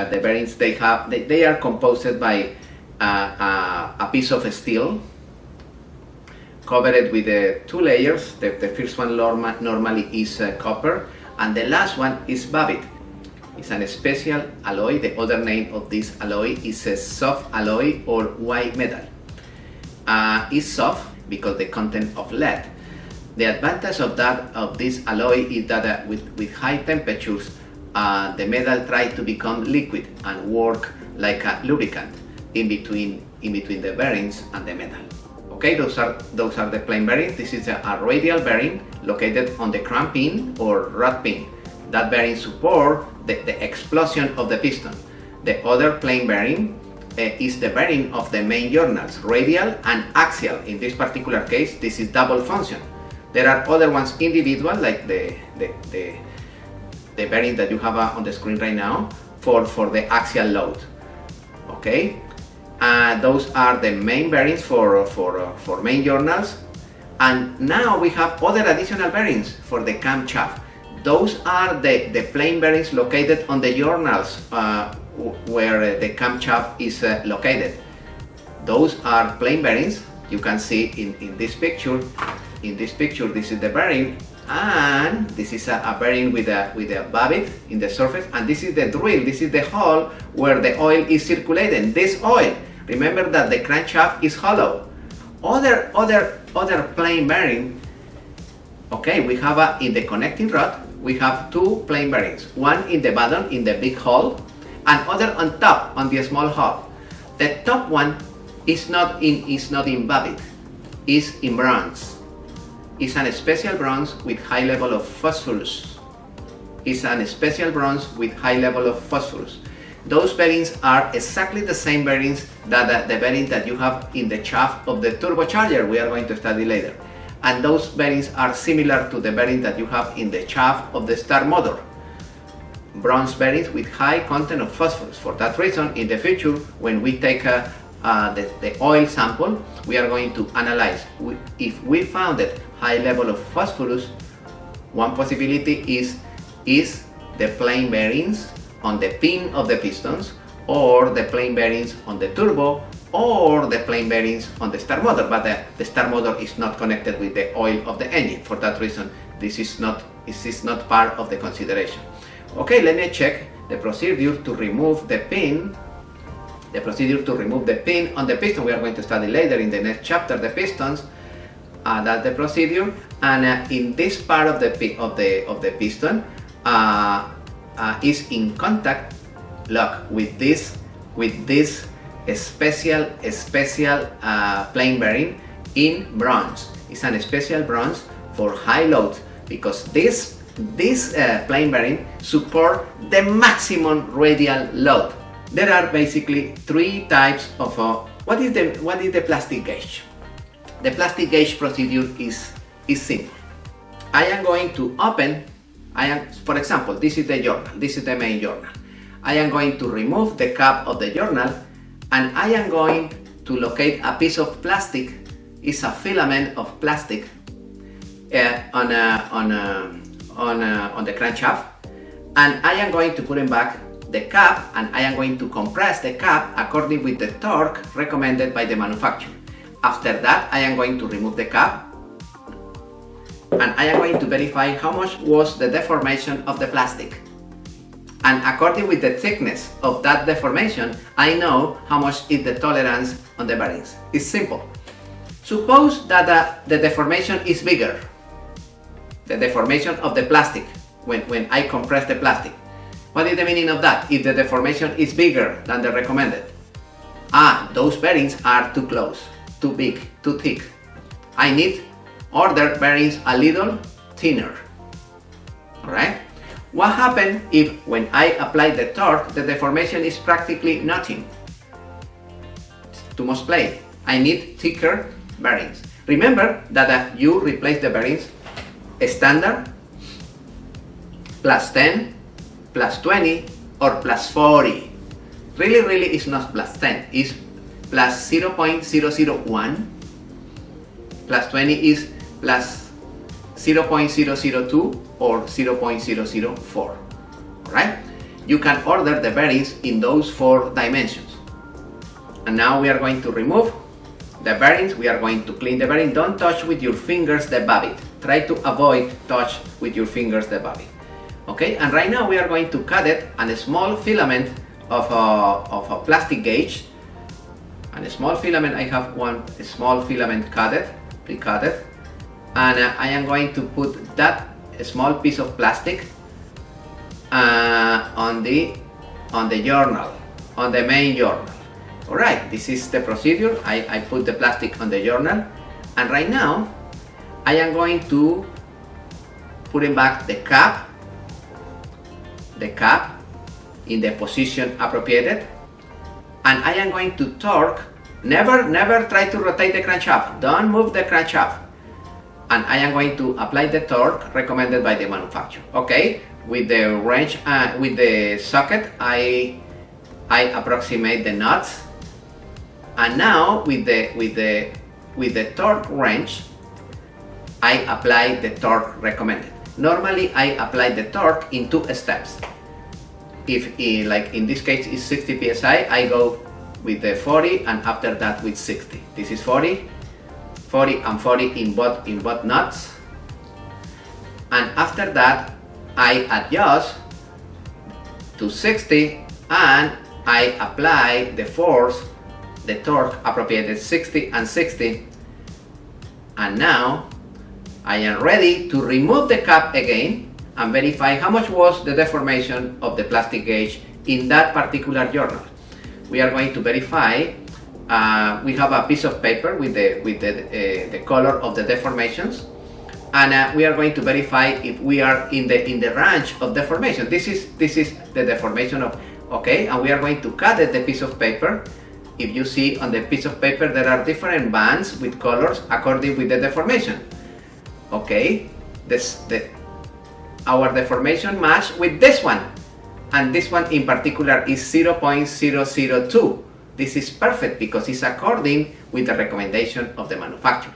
the bearings they are composed by a piece of steel covered with two layers. The first one normally is copper, and the last one is babbit. It's a special alloy. The other name of this alloy is a soft alloy or white metal. It's soft because the content of lead. The advantage of this alloy is that with high temperatures, the metal tries to become liquid and work like a lubricant in between the bearings and the metal. Okay, those are the plain bearings. This is a radial bearing located on the crank pin or rod pin. That bearing supports the explosion of the piston. The other plain bearing is the bearing of the main journals, radial and axial. In this particular case, this is double function. There are other ones individual, like the bearing that you have on the screen right now for the axial load. Okay, those are the main bearings for main journals. And now we have other additional bearings for the camshaft. Those are the plain bearings located on the journals where the camshaft is located. Those are plain bearings. You can see in this picture. In this picture, this is the bearing, and this is a bearing with a babbit in the surface, and this is the drill. This is the hole where the oil is circulating. This oil. Remember that the crankshaft is hollow. Other plain bearing. Okay, we have in the connecting rod. We have two plain bearings. One in the bottom in the big hole, and other on top on the small hole. The top one is not in babbit. Is in bronze. It's a special bronze with high level of phosphorus. It's a special bronze with high level of phosphorus. Those bearings are exactly the same bearings that the bearing that you have in the shaft of the turbocharger we are going to study later. And those bearings are similar to the bearing that you have in the shaft of the start motor. Bronze bearings with high content of phosphorus. For that reason, in the future, when we take the oil sample, we are going to analyze. If we found a high level of phosphorus, one possibility is the plain bearings on the pin of the pistons, or the plain bearings on the turbo, or the plain bearings on the start motor, but the start motor is not connected with the oil of the engine. For that reason, this is not part of the consideration. Okay, let me check the procedure to remove the pin. The procedure to remove the pin on the piston, we are going to study later in the next chapter, the pistons. That's the procedure. And in this part of the piston is in contact lock with this special plain bearing in bronze. It's a special bronze for high load, because this plain bearing support the maximum radial load. There are basically three types of what is the plastic gauge. The plastic gauge procedure is simple. I am going to open. For example, this is the journal. This is the main journal. I am going to remove the cap of the journal, and I am going to locate a piece of plastic. It's a filament of plastic on the crankshaft, and I am going to put in back the cap, and I am going to compress the cap according with the torque recommended by the manufacturer. After that, I am going to remove the cap, and I am going to verify how much was the deformation of the plastic. And according with the thickness of that deformation, I know how much is the tolerance on the bearings. It's simple. Suppose that the deformation is bigger. The deformation of the plastic, when I compress the plastic. What is the meaning of that? If the deformation is bigger than the recommended, those bearings are too close, too big, too thick. I need order bearings a little thinner. Alright? What happens if when I apply the torque, the deformation is practically nothing? It's too much play. I need thicker bearings. Remember that you replace the bearings standard, plus 10, plus 20, or plus 40. Really it's not plus 10, it's plus 0.001, plus 20 is plus 0.002 or 0.004. Alright? you can order the bearings in those 4 dimensions. And now we are going to remove the bearings. We are going to clean the bearing. Don't touch with your fingers the babbitt. Try to avoid touch with your fingers the babbitt. Okay, and right now we are going to cut it on a small filament of a plastic gauge. And a small filament, I have a small filament pre-cut it. And I am going to put that small piece of plastic on the journal, on the main journal. Alright, this is the procedure. I put the plastic on the journal, and right now I am going to put back the cap in the position appropriated, and I am going to torque. Never try to rotate the crankshaft. Don't move the crankshaft. And I am going to apply the torque recommended by the manufacturer. Okay, with the wrench, with the socket, I approximate the nuts, and now with the torque wrench, I apply the torque recommended. Normally, I apply the torque in 2 steps. If like in this case is 60 psi, I go with the 40, and after that with 60. This is 40 and 40 in both nuts, and after that I adjust to 60 and I apply the force, the torque appropriated 60 and 60, and now I am ready to remove the cap again and verify how much was the deformation of the plastic gauge in that particular journal. We are going to verify. We have a piece of paper with the color of the deformations, and we are going to verify if we are in the range of deformation. This is the deformation of, okay, and we are going to cut the piece of paper. If you see on the piece of paper, there are different bands with colors according with the deformation. Okay, our deformation match with this one, and this one in particular is 0.002. This is perfect because it's according with the recommendation of the manufacturer.